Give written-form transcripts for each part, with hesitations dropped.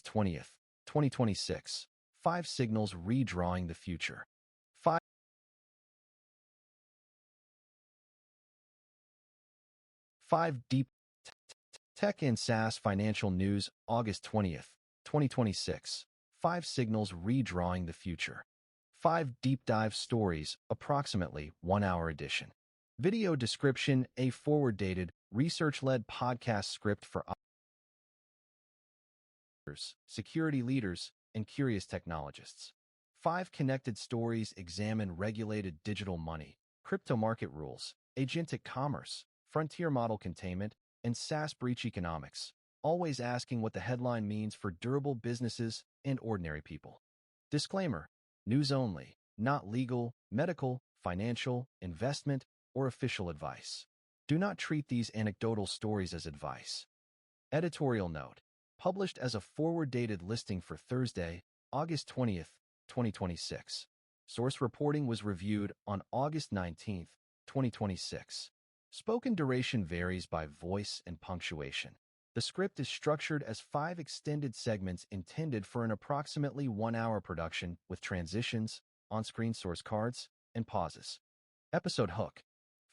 20th, 2026. 5 signals redrawing the future. 5 deep tech and SaaS financial news, August 20th, 2026. 5 signals redrawing the future. 5 deep dive stories, approximately 1 hour edition. Video description, a forward-dated, research-led podcast script for security leaders, and curious technologists. 5 connected stories examine regulated digital money, crypto market rules, agentic commerce, frontier model containment, and SaaS breach economics, always asking what the headline means for durable businesses and ordinary people. Disclaimer: news only, not legal, medical, financial, investment, or official advice. Do not treat these anecdotal stories as advice. Editorial note: published as a forward-dated listing for Thursday, August 20th, 2026. Source reporting was reviewed on August 19th, 2026. Spoken duration varies by voice and punctuation. The script is structured as 5 extended segments intended for an approximately 1-hour production with transitions, on-screen source cards, and pauses. Episode hook: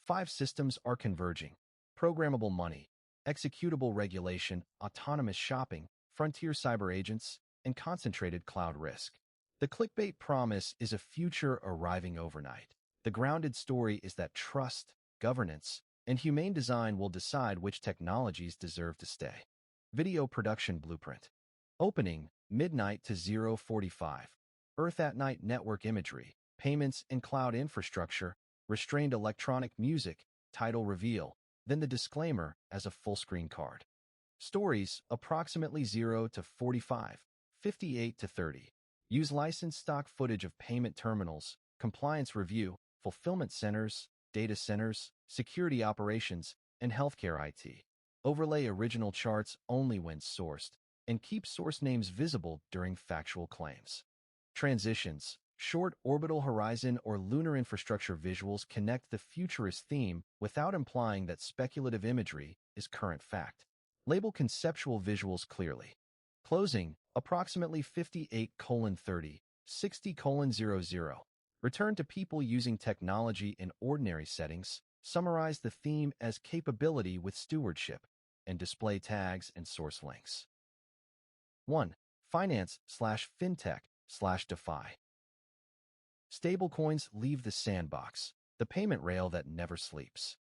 5 systems are converging. Programmable money, executable regulation, autonomous shopping, frontier cyber agents, and concentrated cloud risk. The clickbait promise is a future arriving overnight. The grounded story is that trust, governance, and humane design will decide which technologies deserve to stay. Video production blueprint. Opening, midnight to 0:45. Earth at night network imagery, payments and cloud infrastructure, restrained electronic music, title reveal, then the disclaimer as a full-screen card. Stories, approximately 0 to 45, 58 to 30. Use licensed stock footage of payment terminals, compliance review, fulfillment centers, data centers, security operations, and healthcare IT. Overlay original charts only when sourced, and keep source names visible during factual claims. Transitions. Short orbital horizon or lunar infrastructure visuals connect the futurist theme without implying that speculative imagery is current fact. Label conceptual visuals clearly. Closing, approximately 58:30, 60:00. Return to people using technology in ordinary settings, summarize the theme as capability with stewardship, and display tags and source links. 1. Finance/fintech/DeFi. Stablecoins leave the sandbox, the payment rail that never sleeps.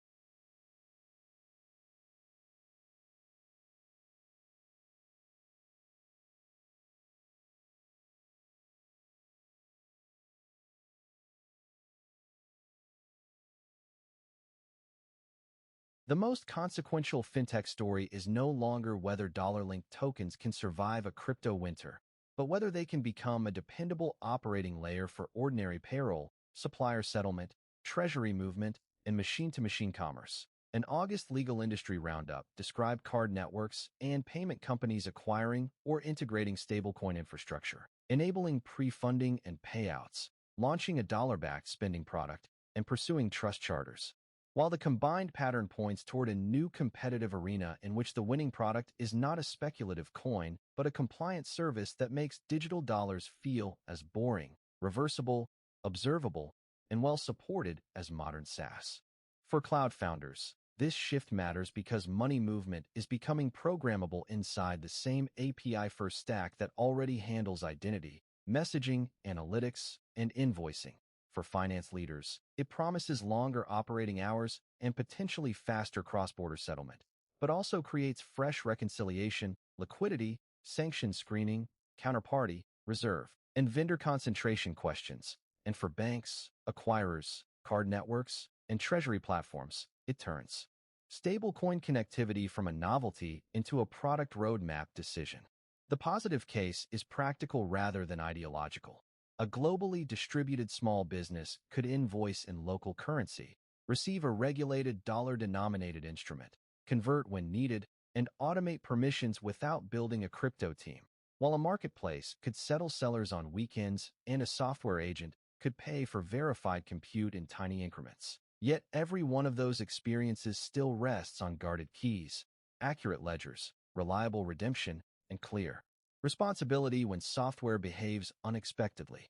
The most consequential fintech story is no longer whether dollar-linked tokens can survive a crypto winter, but whether they can become a dependable operating layer for ordinary payroll, supplier settlement, treasury movement, and machine-to-machine commerce. An August legal industry roundup described card networks and payment companies acquiring or integrating stablecoin infrastructure, enabling pre-funding and payouts, launching a dollar-backed spending product, and pursuing trust charters. While the combined pattern points toward a new competitive arena in which the winning product is not a speculative coin, but a compliant service that makes digital dollars feel as boring, reversible, observable, and well-supported as modern SaaS. For cloud founders, this shift matters because money movement is becoming programmable inside the same API-first stack that already handles identity, messaging, analytics, and invoicing. For finance leaders, it promises longer operating hours and potentially faster cross-border settlement, but also creates fresh reconciliation, liquidity, sanction screening, counterparty, reserve, and vendor concentration questions. And for banks, acquirers, card networks, and treasury platforms, it turns stablecoin connectivity from a novelty into a product roadmap decision. The positive case is practical rather than ideological. A globally distributed small business could invoice in local currency, receive a regulated dollar-denominated instrument, convert when needed, and automate permissions without building a crypto team, while a marketplace could settle sellers on weekends and a software agent could pay for verified compute in tiny increments. Yet every one of those experiences still rests on guarded keys, accurate ledgers, reliable redemption, and clear Responsibility when software behaves unexpectedly.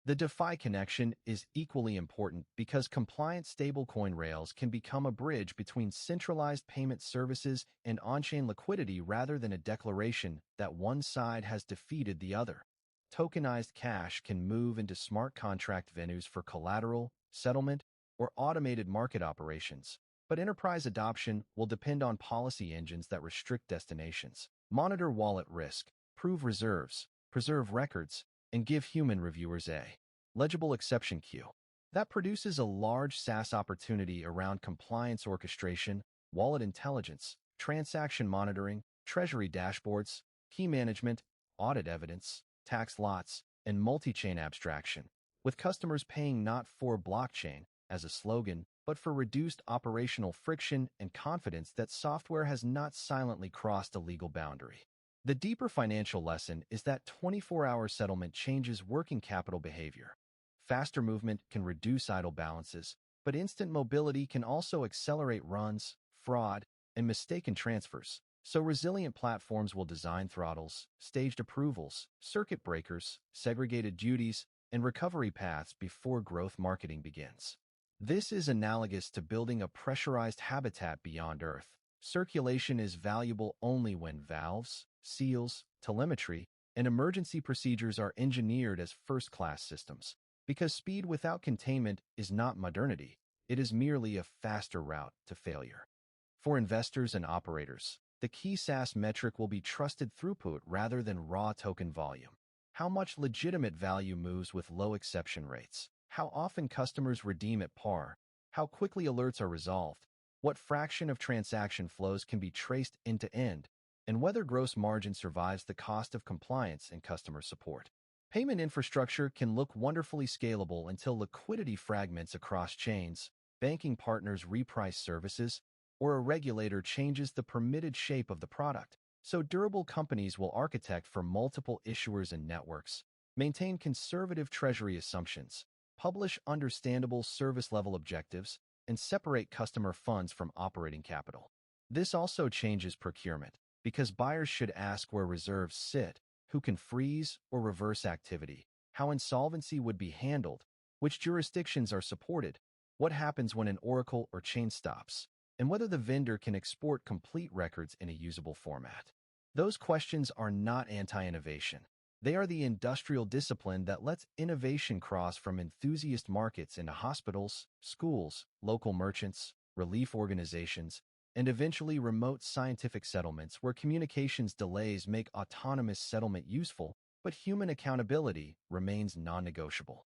The DeFi connection is equally important because compliant stablecoin rails can become a bridge between centralized payment services and on-chain liquidity rather than a declaration that one side has defeated the other. Tokenized cash can move into smart contract venues for collateral, settlement, or automated market operations, but enterprise adoption will depend on policy engines that restrict destinations, monitor wallet risk, prove reserves, preserve records, and give human reviewers a legible exception queue. That produces a large SaaS opportunity around compliance orchestration, wallet intelligence, transaction monitoring, treasury dashboards, key management, audit evidence, tax lots, and multi-chain abstraction, with customers paying not for blockchain as a slogan, but for reduced operational friction and confidence that software has not silently crossed a legal boundary. The deeper financial lesson is that 24-hour settlement changes working capital behavior. Faster movement can reduce idle balances, but instant mobility can also accelerate runs, fraud, and mistaken transfers. So resilient platforms will design throttles, staged approvals, circuit breakers, segregated duties, and recovery paths before growth marketing begins. This is analogous to building a pressurized habitat beyond Earth. Circulation is valuable only when valves, seals, telemetry, and emergency procedures are engineered as first-class systems. Because speed without containment is not modernity, it is merely a faster route to failure. For investors and operators, the key SaaS metric will be trusted throughput rather than raw token volume. How much legitimate value moves with low exception rates? How often customers redeem at par? How quickly alerts are resolved? What fraction of transaction flows can be traced end-to-end? And whether gross margin survives the cost of compliance and customer support. Payment infrastructure can look wonderfully scalable until liquidity fragments across chains, banking partners reprice services, or a regulator changes the permitted shape of the product. So durable companies will architect for multiple issuers and networks, maintain conservative treasury assumptions, publish understandable service-level objectives, and separate customer funds from operating capital. This also changes procurement, because buyers should ask where reserves sit, who can freeze or reverse activity, how insolvency would be handled, which jurisdictions are supported, what happens when an oracle or chain stops, and whether the vendor can export complete records in a usable format. Those questions are not anti-innovation. They are the industrial discipline that lets innovation cross from enthusiast markets into hospitals, schools, local merchants, relief organizations, and eventually remote scientific settlements where communications delays make autonomous settlement useful, but human accountability remains non-negotiable.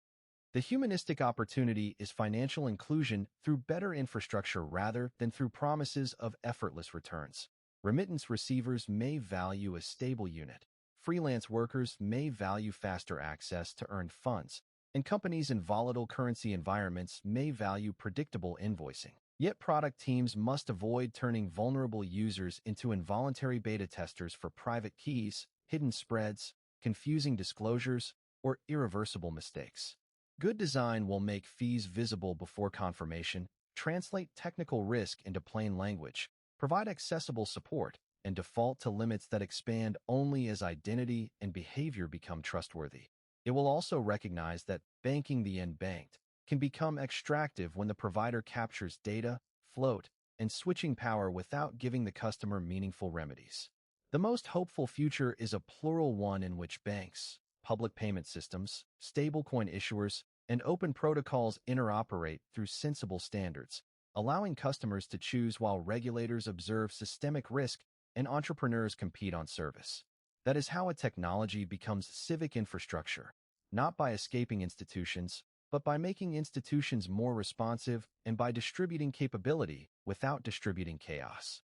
The humanistic opportunity is financial inclusion through better infrastructure rather than through promises of effortless returns. Remittance receivers may value a stable unit. Freelance workers may value faster access to earned funds, and companies in volatile currency environments may value predictable invoicing. Yet product teams must avoid turning vulnerable users into involuntary beta testers for private keys, hidden spreads, confusing disclosures, or irreversible mistakes. Good design will make fees visible before confirmation, translate technical risk into plain language, provide accessible support, and default to limits that expand only as identity and behavior become trustworthy. It will also recognize that banking the unbanked can become extractive when the provider captures data, float, and switching power without giving the customer meaningful remedies. The most hopeful future is a plural one in which banks, public payment systems, stablecoin issuers, and open protocols interoperate through sensible standards, allowing customers to choose while regulators observe systemic risk and entrepreneurs compete on service. That is how a technology becomes civic infrastructure, not by escaping institutions, but by making institutions more responsive and by distributing capability without distributing chaos.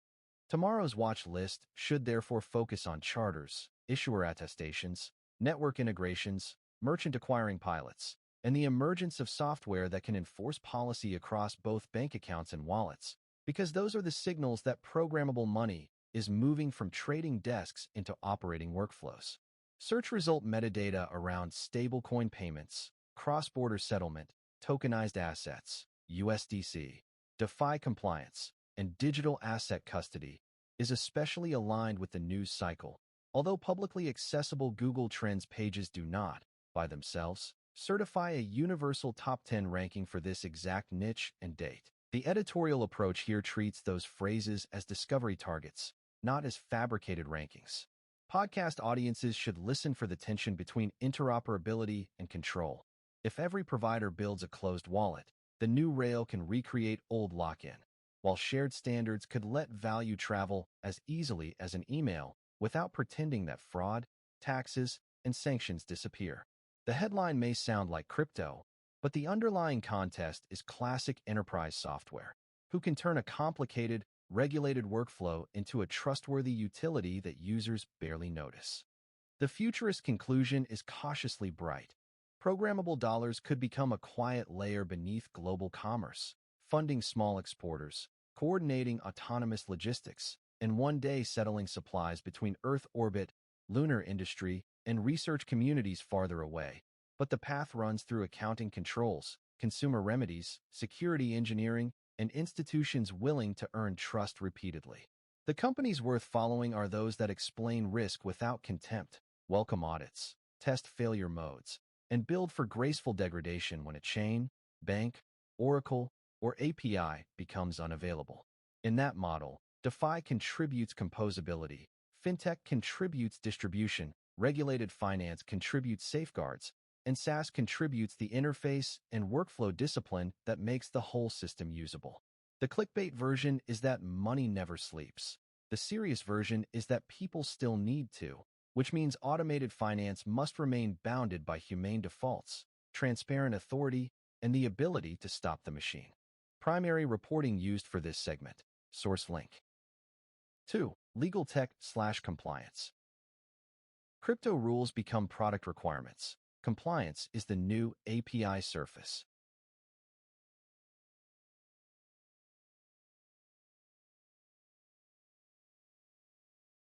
Tomorrow's watch list should therefore focus on charters, issuer attestations, network integrations, merchant acquiring pilots, and the emergence of software that can enforce policy across both bank accounts and wallets, because those are the signals that programmable money is moving from trading desks into operating workflows. Search result metadata around stablecoin payments, cross-border settlement, tokenized assets, USDC, DeFi compliance, and digital asset custody is especially aligned with the news cycle, Although publicly accessible Google Trends pages do not, by themselves, certify a universal top 10 ranking for this exact niche and date. The editorial approach here treats those phrases as discovery targets, not as fabricated rankings. Podcast audiences should listen for the tension between interoperability and control. If every provider builds a closed wallet, the new rail can recreate old lock-in, while shared standards could let value travel as easily as an email without pretending that fraud, taxes, and sanctions disappear. The headline may sound like crypto, but the underlying contest is classic enterprise software. Who can turn a complicated, regulated workflow into a trustworthy utility that users barely notice? The futurist conclusion is cautiously bright. Programmable dollars could become a quiet layer beneath global commerce, funding small exporters, coordinating autonomous logistics, and one day settling supplies between Earth orbit, lunar industry, and research communities farther away. But the path runs through accounting controls, consumer remedies, security engineering, and institutions willing to earn trust repeatedly. The companies worth following are those that explain risk without contempt, welcome audits, test failure modes, and build for graceful degradation when a chain, bank, oracle, or API becomes unavailable. In that model, DeFi contributes composability, fintech contributes distribution, regulated finance contributes safeguards, and SaaS contributes the interface and workflow discipline that makes the whole system usable. The clickbait version is that money never sleeps. The serious version is that people still need to, which means automated finance must remain bounded by humane defaults, transparent authority, and the ability to stop the machine. Primary reporting used for this segment. Source link. 2. Legal tech/compliance. Crypto rules become product requirements. Compliance is the new API surface.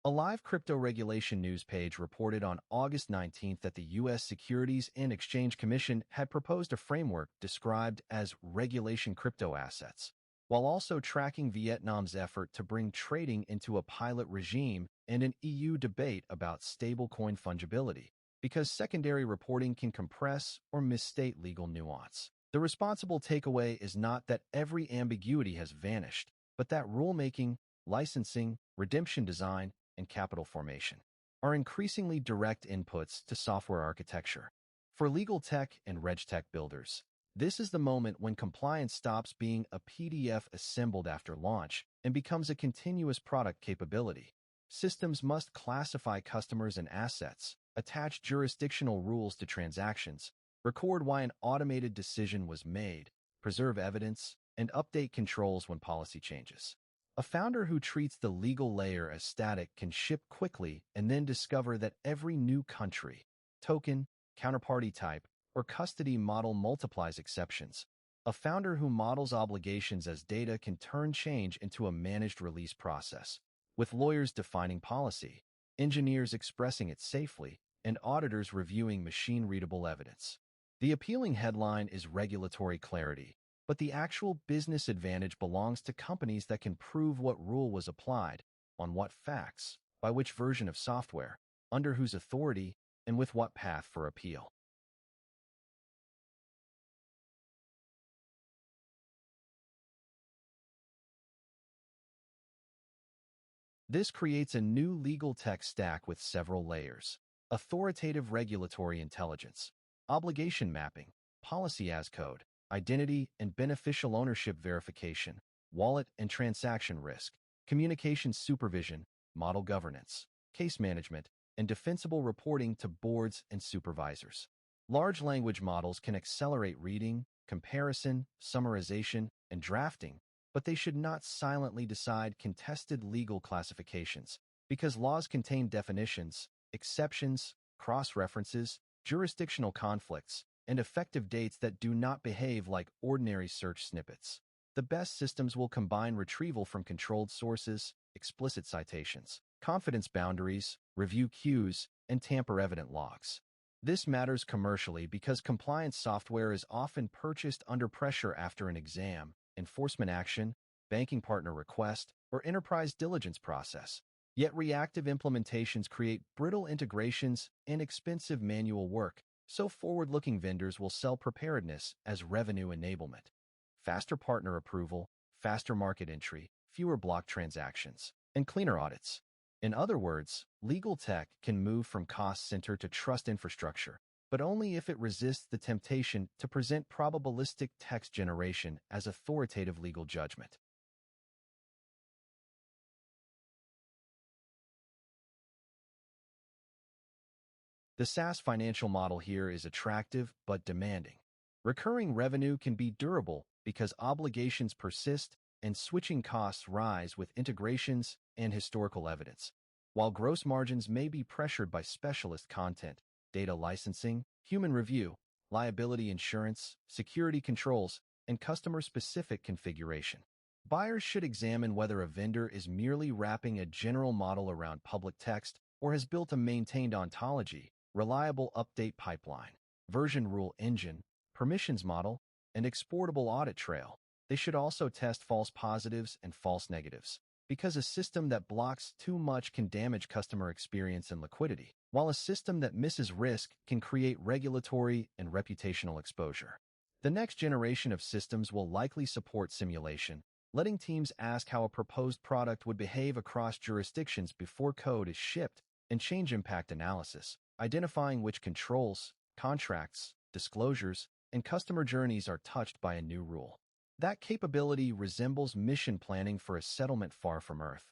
A live crypto regulation news page reported on August 19th that the U.S. Securities and Exchange Commission had proposed a framework described as regulation crypto assets, while also tracking Vietnam's effort to bring trading into a pilot regime and an EU debate about stablecoin fungibility, because secondary reporting can compress or misstate legal nuance. The responsible takeaway is not that every ambiguity has vanished, but that rulemaking, licensing, redemption design, and capital formation are increasingly direct inputs to software architecture. For legal tech and regtech builders, this is the moment when compliance stops being a PDF assembled after launch and becomes a continuous product capability. Systems must classify customers and assets, attach jurisdictional rules to transactions, record why an automated decision was made, preserve evidence, and update controls when policy changes. A founder who treats the legal layer as static can ship quickly and then discover that every new country, token, counterparty type, or custody model multiplies exceptions. A founder who models obligations as data can turn change into a managed release process, with lawyers defining policy, engineers expressing it safely, and auditors reviewing machine-readable evidence. The appealing headline is regulatory clarity, but the actual business advantage belongs to companies that can prove what rule was applied, on what facts, by which version of software, under whose authority, and with what path for appeal. This creates a new legal tech stack with several layers: authoritative regulatory intelligence, obligation mapping, policy as code, identity and beneficial ownership verification, wallet and transaction risk, communication supervision, model governance, case management, and defensible reporting to boards and supervisors. Large language models can accelerate reading, comparison, summarization, and drafting, but they should not silently decide contested legal classifications, because laws contain definitions, exceptions, cross-references, jurisdictional conflicts, and effective dates that do not behave like ordinary search snippets. The best systems will combine retrieval from controlled sources, explicit citations, confidence boundaries, review queues, and tamper-evident logs. This matters commercially because compliance software is often purchased under pressure after an exam, enforcement action, banking partner request, or enterprise diligence process. Yet reactive implementations create brittle integrations and expensive manual work, so forward-looking vendors will sell preparedness as revenue enablement. Faster partner approval, faster market entry, fewer block transactions, and cleaner audits. In other words, legal tech can move from cost center to trust infrastructure, but only if it resists the temptation to present probabilistic text generation as authoritative legal judgment. The SaaS financial model here is attractive but demanding. Recurring revenue can be durable because obligations persist and switching costs rise with integrations and historical evidence. While gross margins may be pressured by specialist content, data licensing, human review, liability insurance, security controls, and customer-specific configuration. Buyers should examine whether a vendor is merely wrapping a general model around public text or has built a maintained ontology, reliable update pipeline, version rule engine, permissions model, and exportable audit trail. They should also test false positives and false negatives, because a system that blocks too much can damage customer experience and liquidity, while a system that misses risk can create regulatory and reputational exposure. The next generation of systems will likely support simulation, letting teams ask how a proposed product would behave across jurisdictions before code is shipped, and change impact analysis, identifying which controls, contracts, disclosures, and customer journeys are touched by a new rule. That capability resembles mission planning for a settlement far from Earth.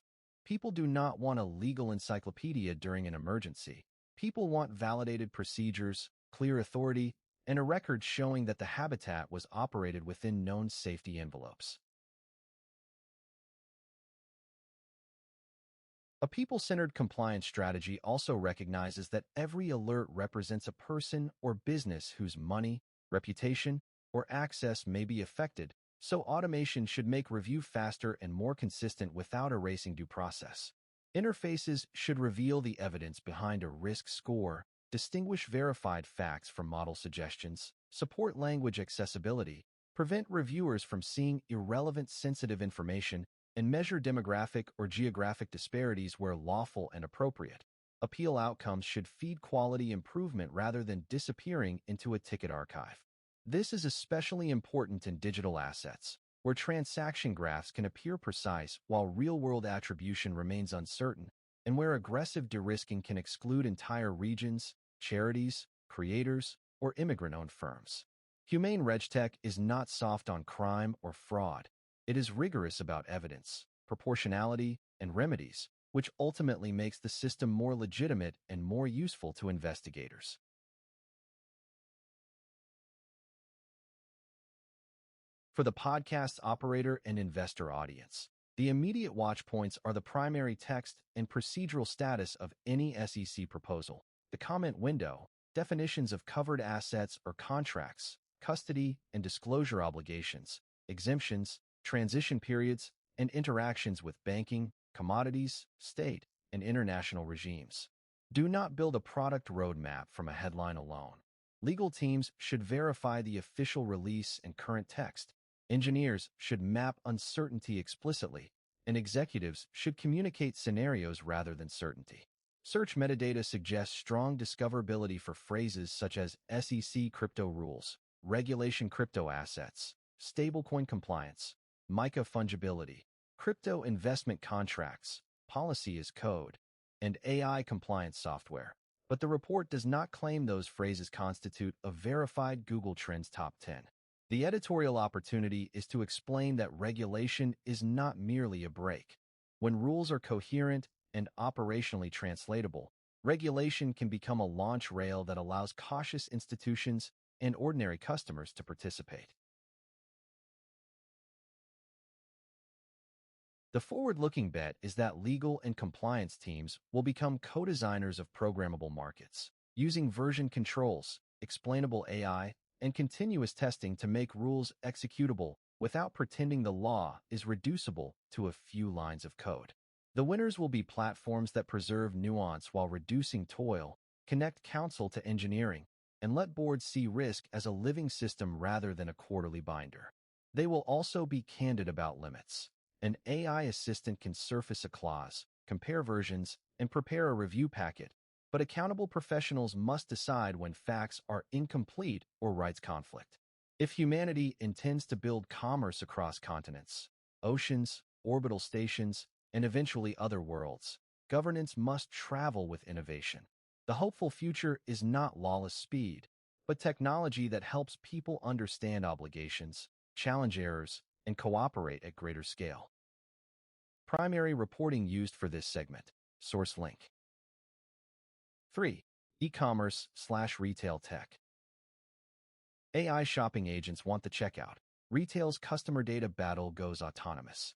People do not want a legal encyclopedia during an emergency. People want validated procedures, clear authority, and a record showing that the habitat was operated within known safety envelopes. A people-centered compliance strategy also recognizes that every alert represents a person or business whose money, reputation, or access may be affected, so automation should make review faster and more consistent without erasing due process. Interfaces should reveal the evidence behind a risk score, distinguish verified facts from model suggestions, support language accessibility, prevent reviewers from seeing irrelevant sensitive information, and measure demographic or geographic disparities where lawful and appropriate. Appeal outcomes should feed quality improvement rather than disappearing into a ticket archive. This is especially important in digital assets, where transaction graphs can appear precise while real-world attribution remains uncertain, and where aggressive de-risking can exclude entire regions, charities, creators, or immigrant-owned firms. Humane RegTech is not soft on crime or fraud. It is rigorous about evidence, proportionality, and remedies, which ultimately makes the system more legitimate and more useful to investigators. For the podcast operator and investor audience, the immediate watch points are the primary text and procedural status of any SEC proposal, the comment window, definitions of covered assets or contracts, custody and disclosure obligations, exemptions, transition periods, and interactions with banking, commodities, state, and international regimes. Do not build a product roadmap from a headline alone. Legal teams should verify the official release and current text. Engineers should map uncertainty explicitly, and executives should communicate scenarios rather than certainty. Search metadata suggests strong discoverability for phrases such as SEC crypto rules, regulation crypto assets, stablecoin compliance, MiCA fungibility, crypto investment contracts, policy as code, and AI compliance software. But the report does not claim those phrases constitute a verified Google Trends top 10. The editorial opportunity is to explain that regulation is not merely a break. When rules are coherent and operationally translatable, regulation can become a launch rail that allows cautious institutions and ordinary customers to participate. The forward-looking bet is that legal and compliance teams will become co-designers of programmable markets, using version controls, explainable AI, and continuous testing to make rules executable without pretending the law is reducible to a few lines of code. The winners will be platforms that preserve nuance while reducing toil, connect counsel to engineering, and let boards see risk as a living system rather than a quarterly binder. They will also be candid about limits. An AI assistant can surface a clause, compare versions, and prepare a review packet. But accountable professionals must decide when facts are incomplete or rights conflict. If humanity intends to build commerce across continents, oceans, orbital stations, and eventually other worlds, governance must travel with innovation. The hopeful future is not lawless speed, but technology that helps people understand obligations, challenge errors, and cooperate at greater scale. Primary reporting used for this segment. Source link. 3. E-commerce/retail tech. AI shopping agents want the checkout. Retail's customer data battle goes autonomous.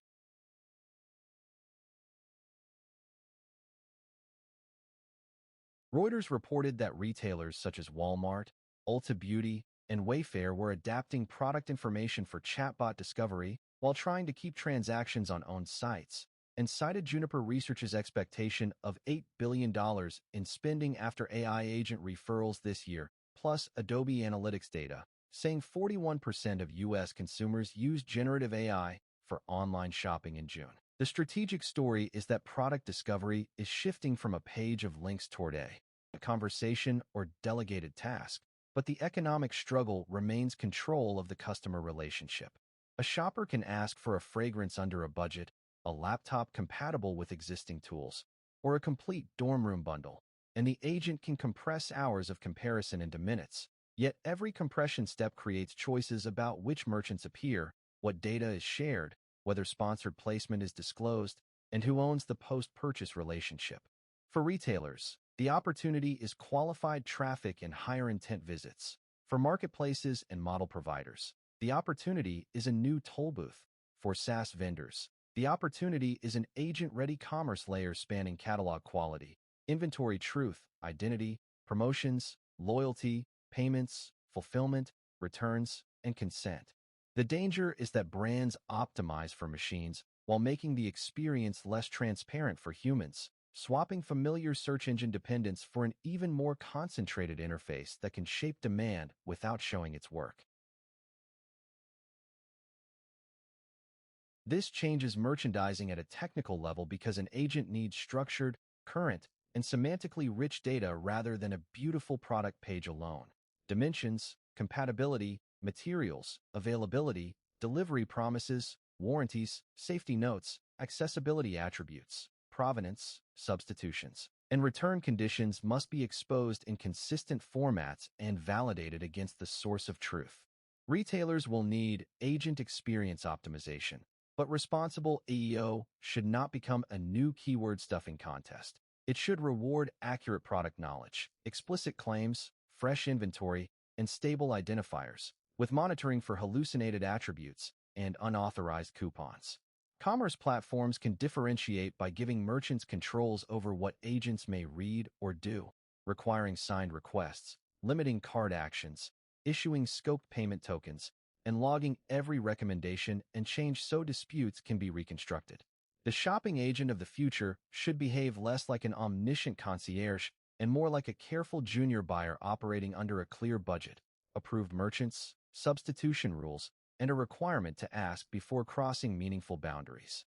Reuters reported that retailers such as Walmart, Ulta Beauty, and Wayfair were adapting product information for chatbot discovery while trying to keep transactions on owned sites, and cited Juniper Research's expectation of $8 billion in spending after AI agent referrals this year, plus Adobe Analytics data, saying 41% of U.S. consumers use generative AI for online shopping in June. The strategic story is that product discovery is shifting from a page of links toward a conversation or delegated task, but the economic struggle remains control of the customer relationship. A shopper can ask for a fragrance under a budget, a laptop compatible with existing tools, or a complete dorm room bundle, and the agent can compress hours of comparison into minutes. Yet every compression step creates choices about which merchants appear, what data is shared, whether sponsored placement is disclosed, and who owns the post-purchase relationship. For retailers, the opportunity is qualified traffic and higher intent visits. For marketplaces and model providers, the opportunity is a new toll booth. For SaaS vendors, the opportunity is an agent-ready commerce layer spanning catalog quality, inventory truth, identity, promotions, loyalty, payments, fulfillment, returns, and consent. The danger is that brands optimize for machines while making the experience less transparent for humans, swapping familiar search engine dependence for an even more concentrated interface that can shape demand without showing its work. This changes merchandising at a technical level because an agent needs structured, current, and semantically rich data rather than a beautiful product page alone. Dimensions, compatibility, materials, availability, delivery promises, warranties, safety notes, accessibility attributes, provenance, substitutions, and return conditions must be exposed in consistent formats and validated against the source of truth. Retailers will need agent experience optimization, but responsible AEO should not become a new keyword stuffing contest. It should reward accurate product knowledge, explicit claims, fresh inventory, and stable identifiers, with monitoring for hallucinated attributes and unauthorized coupons. Commerce platforms can differentiate by giving merchants controls over what agents may read or do, requiring signed requests, limiting cart actions, issuing scoped payment tokens, and logging every recommendation and change so disputes can be reconstructed. The shopping agent of the future should behave less like an omniscient concierge and more like a careful junior buyer operating under a clear budget, approved merchants, substitution rules, and a requirement to ask before crossing meaningful boundaries.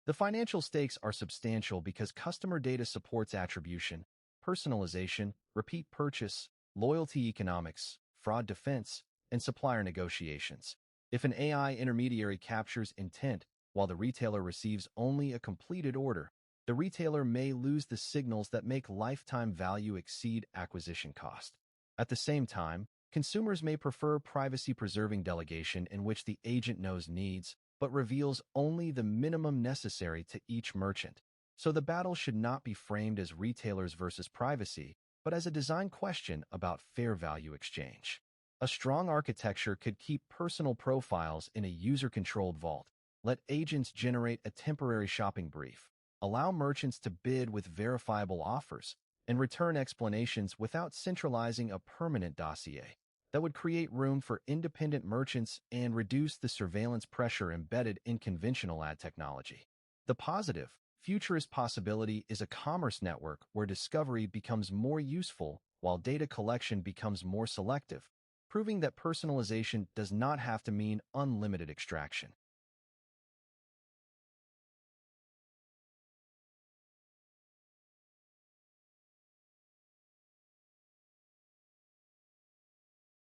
The financial stakes are substantial because customer data supports attribution, personalization, repeat purchase, loyalty economics, fraud defense, and supplier negotiations. If an AI intermediary captures intent while the retailer receives only a completed order, the retailer may lose the signals that make lifetime value exceed acquisition cost. At the same time, consumers may prefer privacy-preserving delegation in which the agent knows needs, but reveals only the minimum necessary to each merchant. So the battle should not be framed as retailers versus privacy, but as a design question about fair value exchange. A strong architecture could keep personal profiles in a user-controlled vault, let agents generate a temporary shopping brief, allow merchants to bid with verifiable offers, and return explanations without centralizing a permanent dossier. That would create room for independent merchants and reduce the surveillance pressure embedded in conventional ad technology. The positive, futurist possibility is a commerce network where discovery becomes more useful while data collection becomes more selective, proving that personalization does not have to mean unlimited extraction.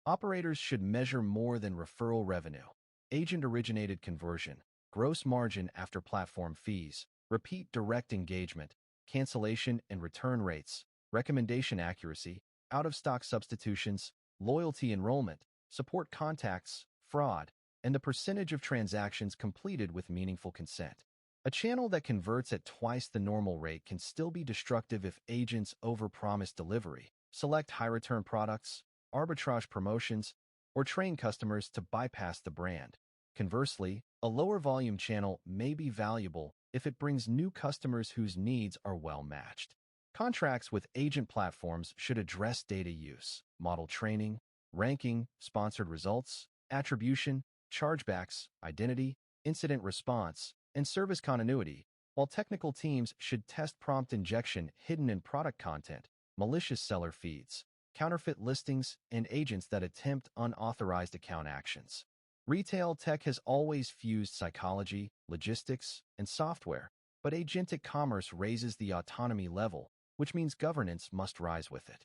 Operators should measure more than referral revenue, agent-originated conversion, gross margin after platform fees, repeat direct engagement, cancellation and return rates, recommendation accuracy, out-of-stock substitutions, loyalty enrollment, support contacts, fraud, and the percentage of transactions completed with meaningful consent. A channel that converts at twice the normal rate can still be destructive if agents overpromise delivery, select high-return products, arbitrage promotions, or train customers to bypass the brand. Conversely, a lower volume channel may be valuable if it brings new customers whose needs are well matched. Contracts with agent platforms should address data use, model training, ranking, sponsored results, attribution, chargebacks, identity, incident response, and service continuity, while technical teams should test prompt injection hidden in product content, malicious seller feeds, counterfeit listings, and agents that attempt unauthorized account actions. Retail tech has always fused psychology, logistics, and software, but agentic commerce raises the autonomy level, which means governance must rise with it.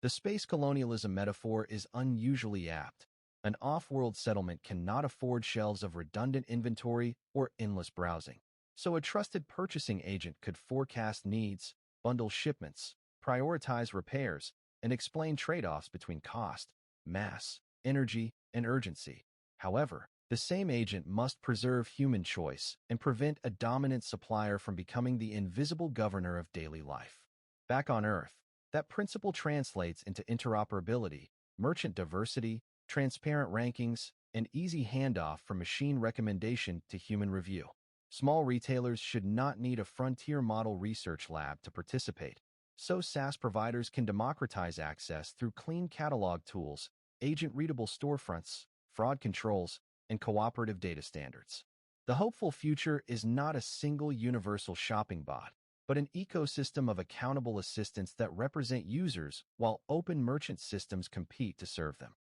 The space colonialism metaphor is unusually apt. An off-world settlement cannot afford shelves of redundant inventory or endless browsing, so a trusted purchasing agent could forecast needs, bundle shipments, prioritize repairs, and explain trade-offs between cost, mass, energy, and urgency. However, the same agent must preserve human choice and prevent a dominant supplier from becoming the invisible governor of daily life. Back on Earth, that principle translates into interoperability, merchant diversity, transparent rankings, and easy handoff from machine recommendation to human review. Small retailers should not need a frontier model research lab to participate, so SaaS providers can democratize access through clean catalog tools, agent-readable storefronts, fraud controls, and cooperative data standards. The hopeful future is not a single universal shopping bot, but an ecosystem of accountable assistants that represent users while open merchant systems compete to serve them.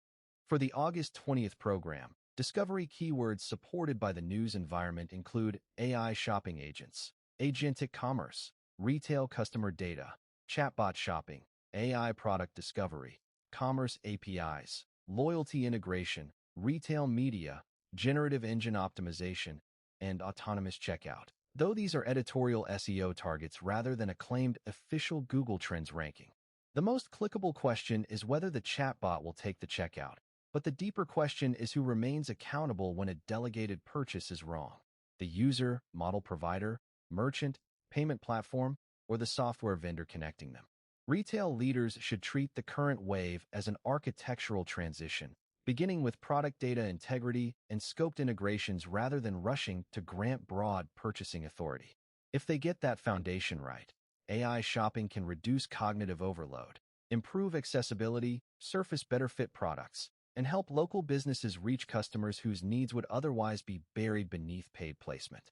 For the August 20th program, discovery keywords supported by the news environment include AI shopping agents, agentic commerce, retail customer data, chatbot shopping, AI product discovery, commerce APIs, loyalty integration, retail media, generative engine optimization, and autonomous checkout. Though these are editorial SEO targets rather than a claimed official Google Trends ranking. The most clickable question is whether the chatbot will take the checkout, but the deeper question is who remains accountable when a delegated purchase is wrong: the user, model provider, merchant, payment platform, or the software vendor connecting them. Retail leaders should treat the current wave as an architectural transition, beginning with product data integrity and scoped integrations rather than rushing to grant broad purchasing authority. If they get that foundation right, AI shopping can reduce cognitive overload, improve accessibility, surface better fit products, and help local businesses reach customers whose needs would otherwise be buried beneath paid placement.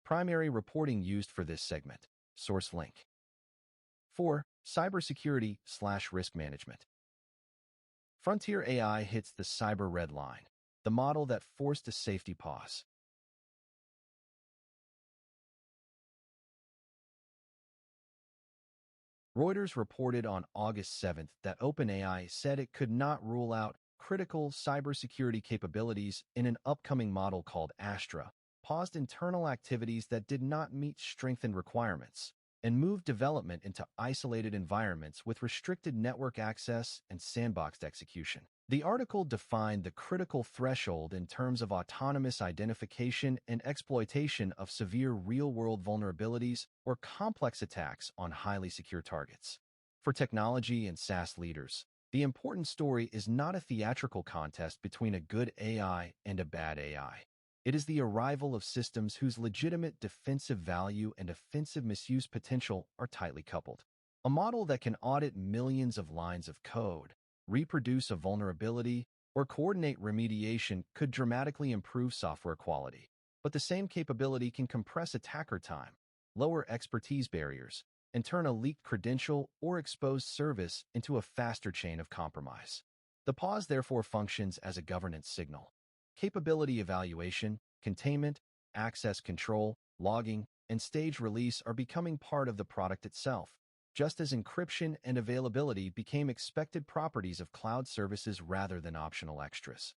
Primary reporting used for this segment. Source link. 4. Cybersecurity/risk management. Frontier AI hits the cyber red line, the model that forced a safety pause. Reuters reported on August 7th that OpenAI said it could not rule out critical cybersecurity capabilities in an upcoming model called Astra, paused internal activities that did not meet strengthened requirements, and moved development into isolated environments with restricted network access and sandboxed execution. The article defined the critical threshold in terms of autonomous identification and exploitation of severe real-world vulnerabilities or complex attacks on highly secure targets. For technology and SaaS leaders, the important story is not a theatrical contest between a good AI and a bad AI. It is the arrival of systems whose legitimate defensive value and offensive misuse potential are tightly coupled. A model that can audit millions of lines of code, reproduce a vulnerability, or coordinate remediation could dramatically improve software quality. But the same capability can compress attacker time, lower expertise barriers, and turn a leaked credential or exposed service into a faster chain of compromise. The pause therefore functions as a governance signal. Capability evaluation, containment, access control, logging, and stage release are becoming part of the product itself, just as encryption and availability became expected properties of cloud services rather than optional extras.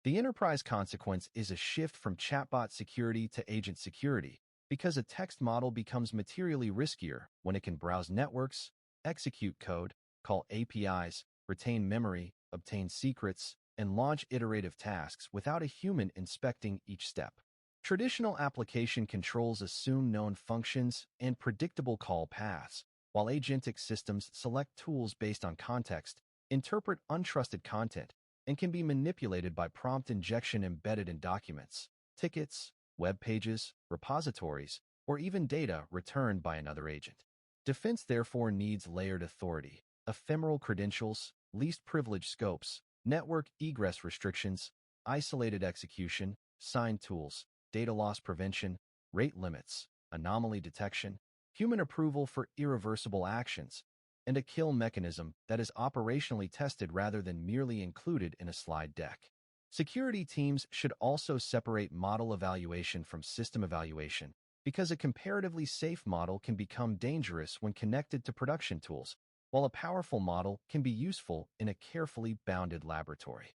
The enterprise consequence is a shift from chatbot security to agent security, because a text model becomes materially riskier when it can browse networks, execute code, call APIs, retain memory, obtain secrets, and launch iterative tasks without a human inspecting each step. Traditional application controls assume known functions and predictable call paths, while agentic systems select tools based on context, interpret untrusted content, and can be manipulated by prompt injection embedded in documents, tickets, web pages, repositories, or even data returned by another agent. Defense therefore needs layered authority, ephemeral credentials, least privilege scopes, network egress restrictions, isolated execution, signed tools, data loss prevention, rate limits, anomaly detection, human approval for irreversible actions, and a kill mechanism that is operationally tested rather than merely included in a slide deck. Security teams should also separate model evaluation from system evaluation, because a comparatively safe model can become dangerous when connected to production tools, while a powerful model can be useful in a carefully bounded laboratory.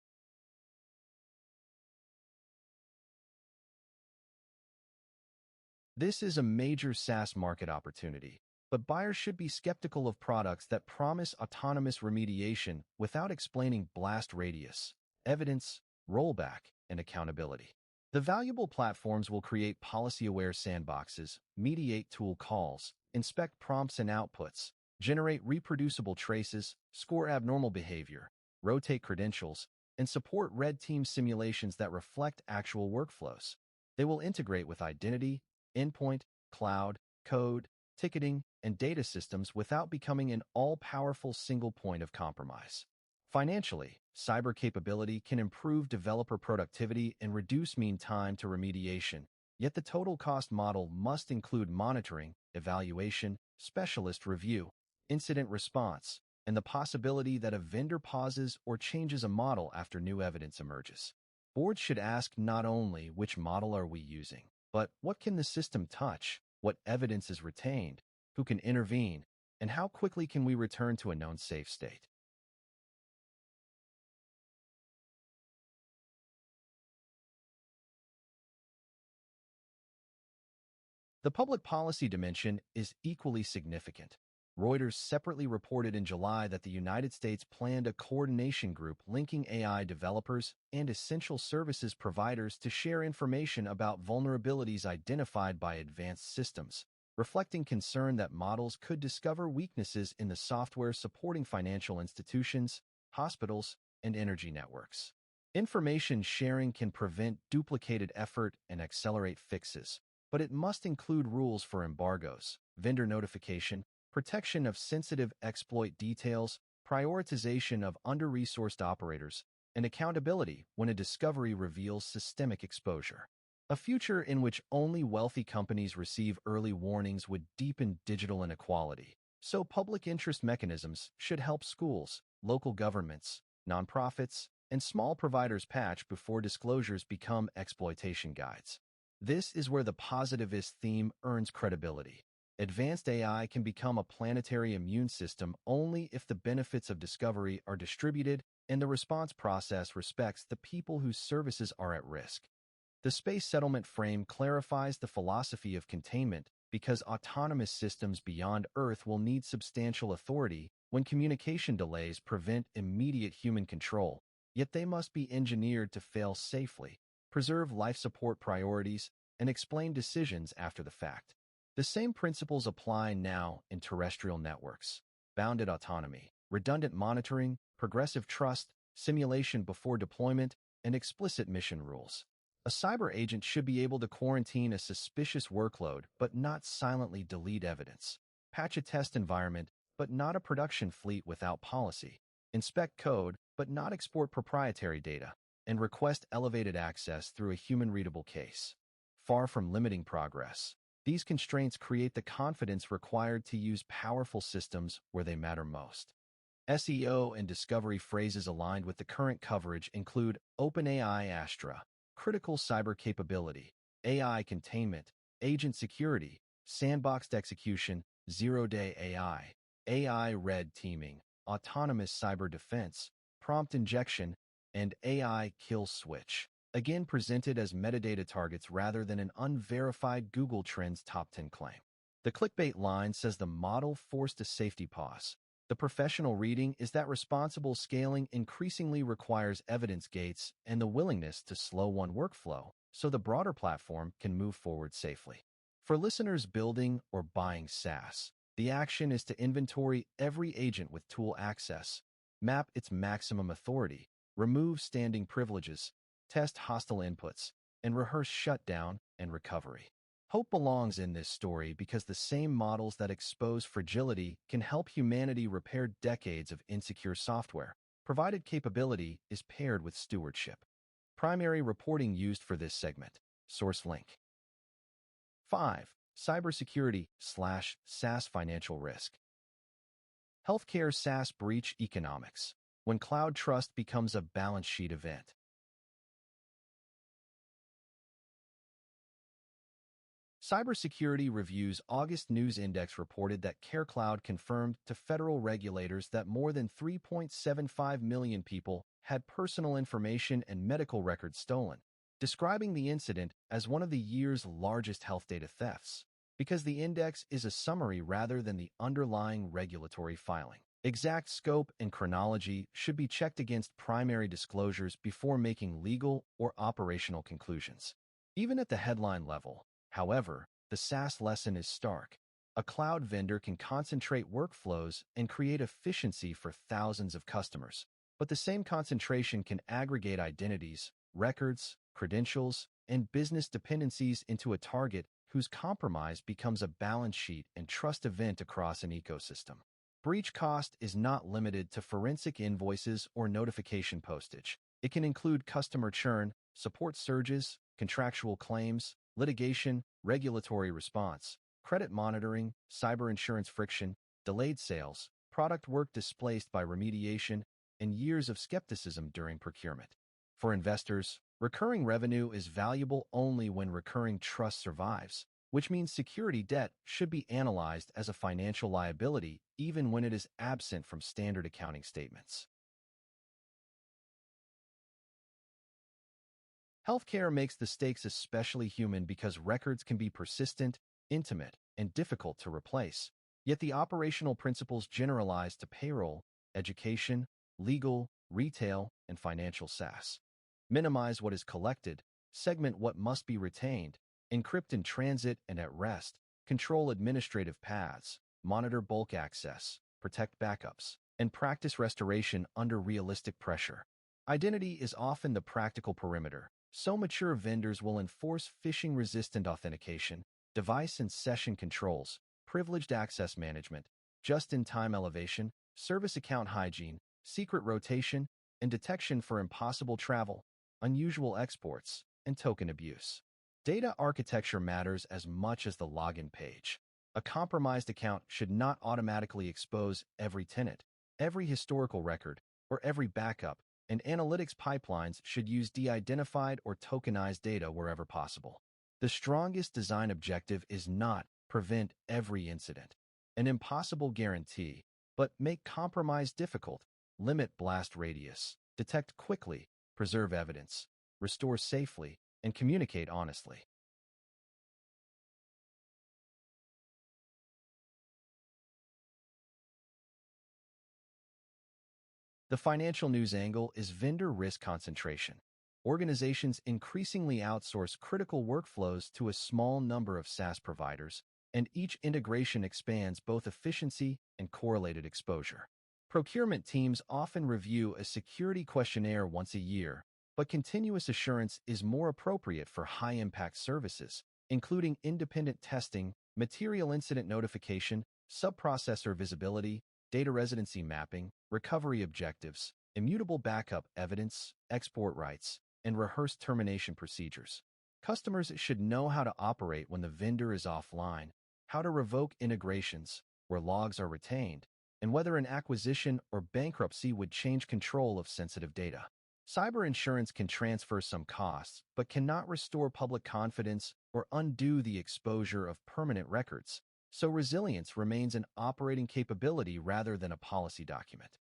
This is a major SaaS market opportunity, but buyers should be skeptical of products that promise autonomous remediation without explaining blast radius, evidence, rollback, and accountability. The valuable platforms will create policy-aware sandboxes, mediate tool calls, inspect prompts and outputs, generate reproducible traces, score abnormal behavior, rotate credentials, and support red team simulations that reflect actual workflows. They will integrate with identity, endpoint, cloud, code, ticketing, and data systems without becoming an all-powerful single point of compromise. Financially, cyber capability can improve developer productivity and reduce mean time to remediation, yet the total cost model must include monitoring, evaluation, specialist review, incident response, and the possibility that a vendor pauses or changes a model after new evidence emerges. Boards should ask not only which model are we using, but what can the system touch, what evidence is retained, who can intervene, and how quickly can we return to a known safe state. The public policy dimension is equally significant. Reuters separately reported in July that the United States planned a coordination group linking AI developers and essential services providers to share information about vulnerabilities identified by advanced systems, reflecting concern that models could discover weaknesses in the software supporting financial institutions, hospitals, and energy networks. Information sharing can prevent duplicated effort and accelerate fixes, but it must include rules for embargoes, vendor notification, protection of sensitive exploit details, prioritization of under-resourced operators, and accountability when a discovery reveals systemic exposure. A future in which only wealthy companies receive early warnings would deepen digital inequality, so public interest mechanisms should help schools, local governments, nonprofits, and small providers patch before disclosures become exploitation guides. This is where the positivist theme earns credibility. Advanced AI can become a planetary immune system only if the benefits of discovery are distributed and the response process respects the people whose services are at risk. The space settlement frame clarifies the philosophy of containment because autonomous systems beyond Earth will need substantial authority when communication delays prevent immediate human control, yet they must be engineered to fail safely, preserve life support priorities, and explain decisions after the fact. The same principles apply now in terrestrial networks: bounded autonomy, redundant monitoring, progressive trust, simulation before deployment, and explicit mission rules. A cyber agent should be able to quarantine a suspicious workload but not silently delete evidence, patch a test environment but not a production fleet without policy, inspect code but not export proprietary data, and request elevated access through a human-readable case. Far from limiting progress, these constraints create the confidence required to use powerful systems where they matter most. SEO and discovery phrases aligned with the current coverage include OpenAI Astra, critical cyber capability, AI containment, agent security, sandboxed execution, zero-day AI red teaming, autonomous cyber defense, prompt injection, and AI kill switch, again presented as metadata targets rather than an unverified Google Trends top 10 claim. The clickbait line says the model forced a safety pause. The professional reading is that responsible scaling increasingly requires evidence gates and the willingness to slow one workflow so the broader platform can move forward safely. For listeners building or buying SaaS, the action is to inventory every agent with tool access, map its maximum authority, remove standing privileges, test hostile inputs, and rehearse shutdown and recovery. Hope belongs in this story because the same models that expose fragility can help humanity repair decades of insecure software, provided capability is paired with stewardship. Primary reporting used for this segment. Source link. 5. Cybersecurity/SaaS financial risk. Healthcare SaaS breach economics. When cloud trust becomes a balance sheet event. Cybersecurity Review's August News Index reported that CareCloud confirmed to federal regulators that more than 3.75 million people had personal information and medical records stolen, describing the incident as one of the year's largest health data thefts, because the index is a summary rather than the underlying regulatory filing. Exact scope and chronology should be checked against primary disclosures before making legal or operational conclusions. Even at the headline level, however, the SaaS lesson is stark. A cloud vendor can concentrate workflows and create efficiency for thousands of customers, but the same concentration can aggregate identities, records, credentials, and business dependencies into a target whose compromise becomes a balance sheet and trust event across an ecosystem. Breach cost is not limited to forensic invoices or notification postage. It can include customer churn, support surges, contractual claims, litigation, regulatory response, credit monitoring, cyber insurance friction, delayed sales, product work displaced by remediation, and years of skepticism during procurement. For investors, recurring revenue is valuable only when recurring trust survives, which means security debt should be analyzed as a financial liability even when it is absent from standard accounting statements. Healthcare makes the stakes especially human because records can be persistent, intimate, and difficult to replace. Yet the operational principles generalize to payroll, education, legal, retail, and financial SaaS. Minimize what is collected, segment what must be retained, encrypt in transit and at rest, control administrative paths, monitor bulk access, protect backups, and practice restoration under realistic pressure. Identity is often the practical perimeter, so mature vendors will enforce phishing-resistant authentication, device and session controls, privileged access management, just-in-time elevation, service account hygiene, secret rotation, and detection for impossible travel, unusual exports, and token abuse. Data architecture matters as much as the login page. A compromised account should not automatically expose every tenant, every historical record, or every backup, and analytics pipelines should use de-identified or tokenized data wherever possible. The strongest design objective is not prevent every incident, an impossible guarantee, but make compromise difficult, limit blast radius, detect quickly, preserve evidence, restore safely, and communicate honestly. The financial news angle is vendor risk concentration. Organizations increasingly outsource critical workflows to a small number of SaaS providers, and each integration expands both efficiency and correlated exposure. Procurement teams often review a security questionnaire once a year, but continuous assurance is more appropriate for high-impact services, including independent testing, material incident notification, sub-processor visibility, data residency mapping, recovery objectives, immutable backup evidence, export rights, and rehearsed termination procedures. Customers should know how to operate when the vendor is offline, how to revoke integrations where logs are retained, and whether an acquisition or bankruptcy would change control of sensitive data. Cyber insurance can transfer some costs, but cannot restore public confidence or undo the exposure of permanent records, so resilience remains an operating capability rather than a policy document.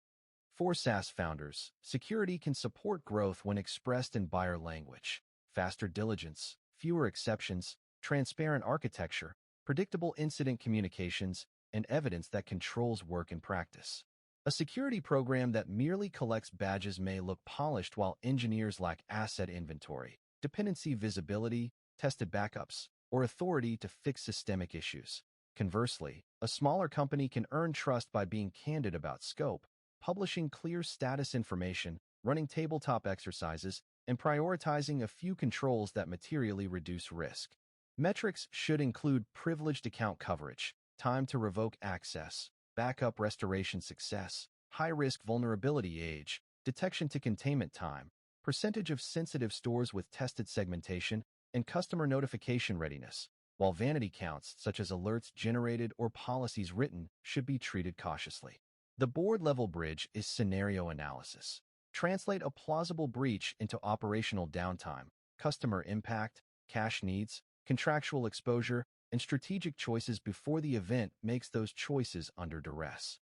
For SaaS founders, security can support growth when expressed in buyer language, faster diligence, fewer exceptions, transparent architecture, predictable incident communications, and evidence that controls work in practice. A security program that merely collects badges may look polished while engineers lack asset inventory, dependency visibility, tested backups, or authority to fix systemic issues. Conversely, a smaller company can earn trust by being candid about scope, publishing clear status information, running tabletop exercises, and prioritizing a few controls that materially reduce risk. Metrics should include privileged account coverage, time to revoke access, backup restoration success, high-risk vulnerability age, detection to containment time, percentage of sensitive stores with tested segmentation, and customer notification readiness, while vanity counts such as alerts generated or policies written should be treated cautiously. The board-level bridge is scenario analysis. Translate a plausible breach into operational downtime, customer impact, cash needs, contractual exposure, and strategic choices before the event makes those choices under duress.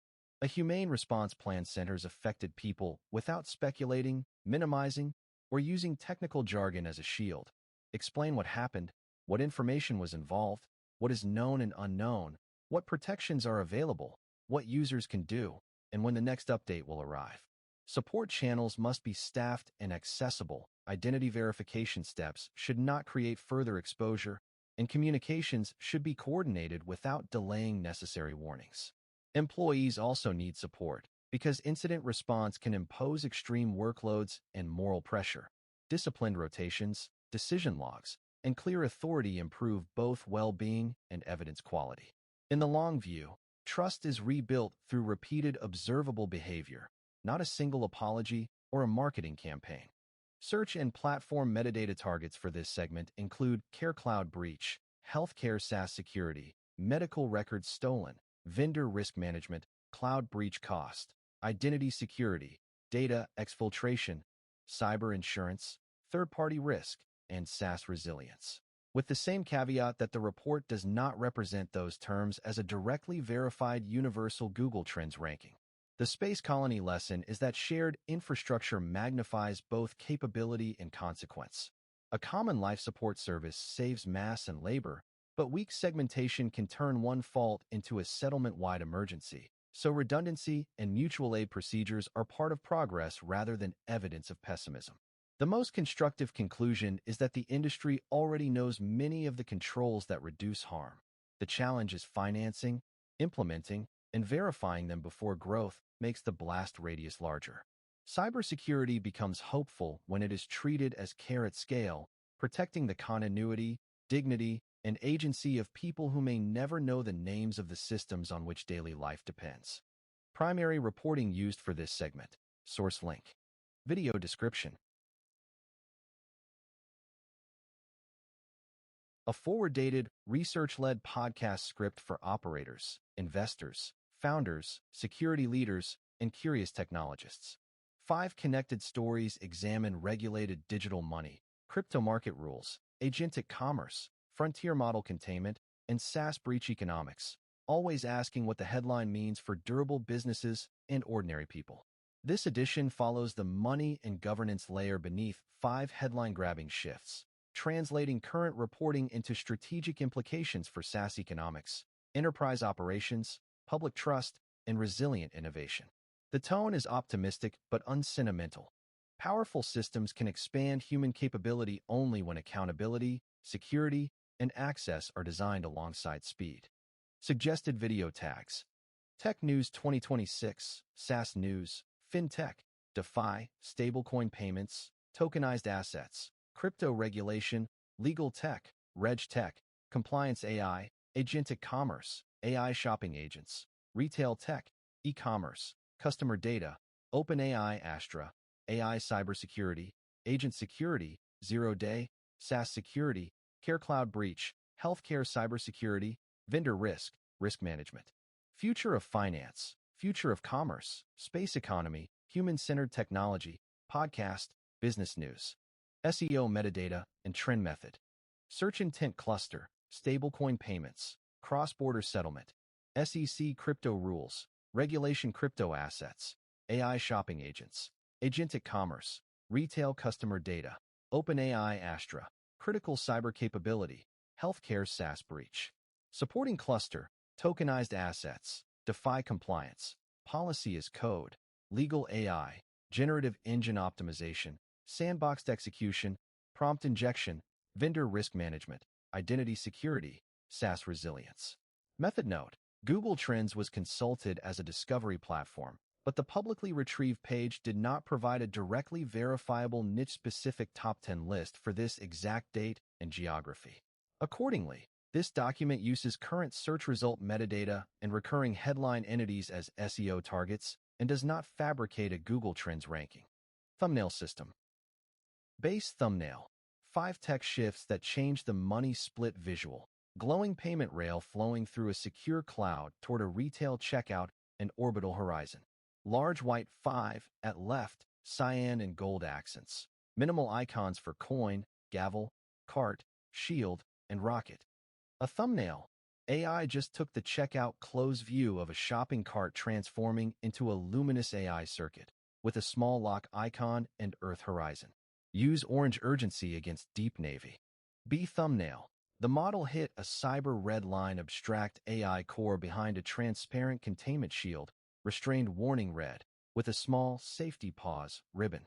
A humane response plan centers affected people without speculating, minimizing, or using technical jargon as a shield. Explain what happened, what information was involved, what is known and unknown, what protections are available, what users can do, and when the next update will arrive. Support channels must be staffed and accessible. Identity verification steps should not create further exposure, and communications should be coordinated without delaying necessary warnings. Employees also need support because incident response can impose extreme workloads and moral pressure. Disciplined rotations, decision logs, and clear authority improve both well-being and evidence quality. In the long view, trust is rebuilt through repeated observable behavior, not a single apology or a marketing campaign. Search and platform metadata targets for this segment include care cloud breach, healthcare SaaS security, medical records stolen, vendor risk management, cloud breach cost, identity security, data exfiltration, cyber insurance, third-party risk, and SaaS resilience. With the same caveat that the report does not represent those terms as a directly verified universal Google Trends ranking. The Space Colony lesson is that shared infrastructure magnifies both capability and consequence. A common life support service saves mass and labor, but weak segmentation can turn one fault into a settlement-wide emergency. So redundancy and mutual aid procedures are part of progress rather than evidence of pessimism. The most constructive conclusion is that the industry already knows many of the controls that reduce harm. The challenge is financing, implementing, and verifying them before growth makes the blast radius larger. Cybersecurity becomes hopeful when it is treated as care at scale, protecting the continuity, dignity, and agency of people who may never know the names of the systems on which daily life depends. Primary reporting used for this segment. Source link. Video description. A forward-dated, research-led podcast script for operators, investors, founders, security leaders, and curious technologists. 5 connected stories examine regulated digital money, crypto market rules, agentic commerce, frontier model containment, and SaaS breach economics, always asking what the headline means for durable businesses and ordinary people. This edition follows the money and governance layer beneath 5 headline-grabbing shifts, translating current reporting into strategic implications for SaaS economics, enterprise operations, public trust, and resilient innovation. The tone is optimistic but unsentimental. Powerful systems can expand human capability only when accountability, security, and access are designed alongside speed. Suggested video tags. Tech News 2026, SaaS News, FinTech, DeFi, stablecoin payments, tokenized assets, crypto regulation, legal tech, reg tech, compliance AI, agentic commerce, AI shopping agents, retail tech, e-commerce, customer data, OpenAI Astra, AI cybersecurity, agent security, zero-day, SaaS security, care cloud breach, healthcare cybersecurity, vendor risk, risk management. Future of finance, future of commerce, space economy, human-centered technology, podcast, business news, SEO metadata, and trend method, search intent cluster, stablecoin payments, cross-border settlement, SEC crypto rules, regulation crypto assets, AI shopping agents, agentic commerce, retail customer data, OpenAI Astra, critical cyber capability, healthcare SaaS breach, supporting cluster, tokenized assets, DeFi compliance, policy as code, legal AI, generative engine optimization, sandboxed execution, prompt injection, vendor risk management, identity security, SaaS resilience. Method note: Google Trends was consulted as a discovery platform, but the publicly retrieved page did not provide a directly verifiable niche-specific top 10 list for this exact date and geography. Accordingly, this document uses current search result metadata and recurring headline entities as SEO targets and does not fabricate a Google Trends ranking. Thumbnail system. Base thumbnail. 5 text shifts that change the money split visual. Glowing payment rail flowing through a secure cloud toward a retail checkout and orbital horizon. Large white 5 at left, cyan and gold accents. Minimal icons for coin, gavel, cart, shield, and rocket. A thumbnail. AI just took the checkout close view of a shopping cart transforming into a luminous AI circuit, with a small lock icon and Earth horizon. Use orange urgency against deep navy. B thumbnail. The model hit a cyber red line abstract AI core behind a transparent containment shield, restrained warning red, with a small safety pause ribbon.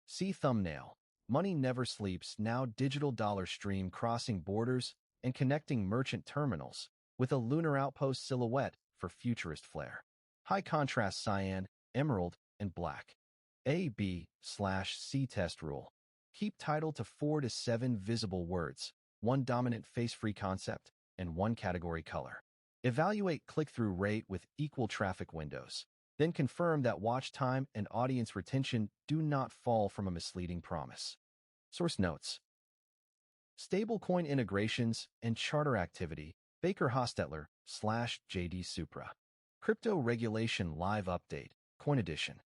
C thumbnail. Money never sleeps, now digital dollar stream crossing borders and connecting merchant terminals, with a lunar outpost silhouette for futurist flair. High contrast cyan, emerald, and black. A/B/C test rule. Keep title to 4 to 7 visible words, 1 dominant face-free concept, and 1 category color. Evaluate click-through rate with equal traffic windows. Then confirm that watch time and audience retention do not fall from a misleading promise. Source notes. Stablecoin integrations and charter activity, Baker Hostetler /JD Supra. Crypto regulation live update, Coin Edition.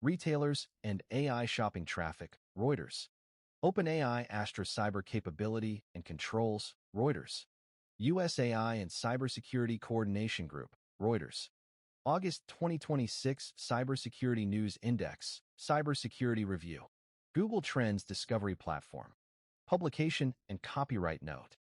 Retailers and AI shopping traffic, Reuters. OpenAI Astra cyber capability and controls, Reuters. USAI and Cybersecurity Coordination Group, Reuters. August 2026 Cybersecurity News Index, Cybersecurity Review. Google Trends Discovery Platform. Publication and copyright note.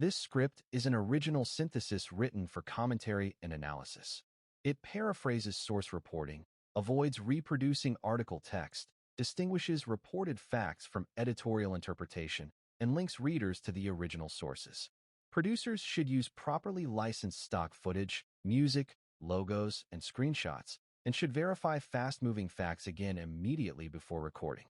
This script is an original synthesis written for commentary and analysis. It paraphrases source reporting, avoids reproducing article text, distinguishes reported facts from editorial interpretation, and links readers to the original sources. Producers should use properly licensed stock footage, music, logos, and screenshots, and should verify fast-moving facts again immediately before recording.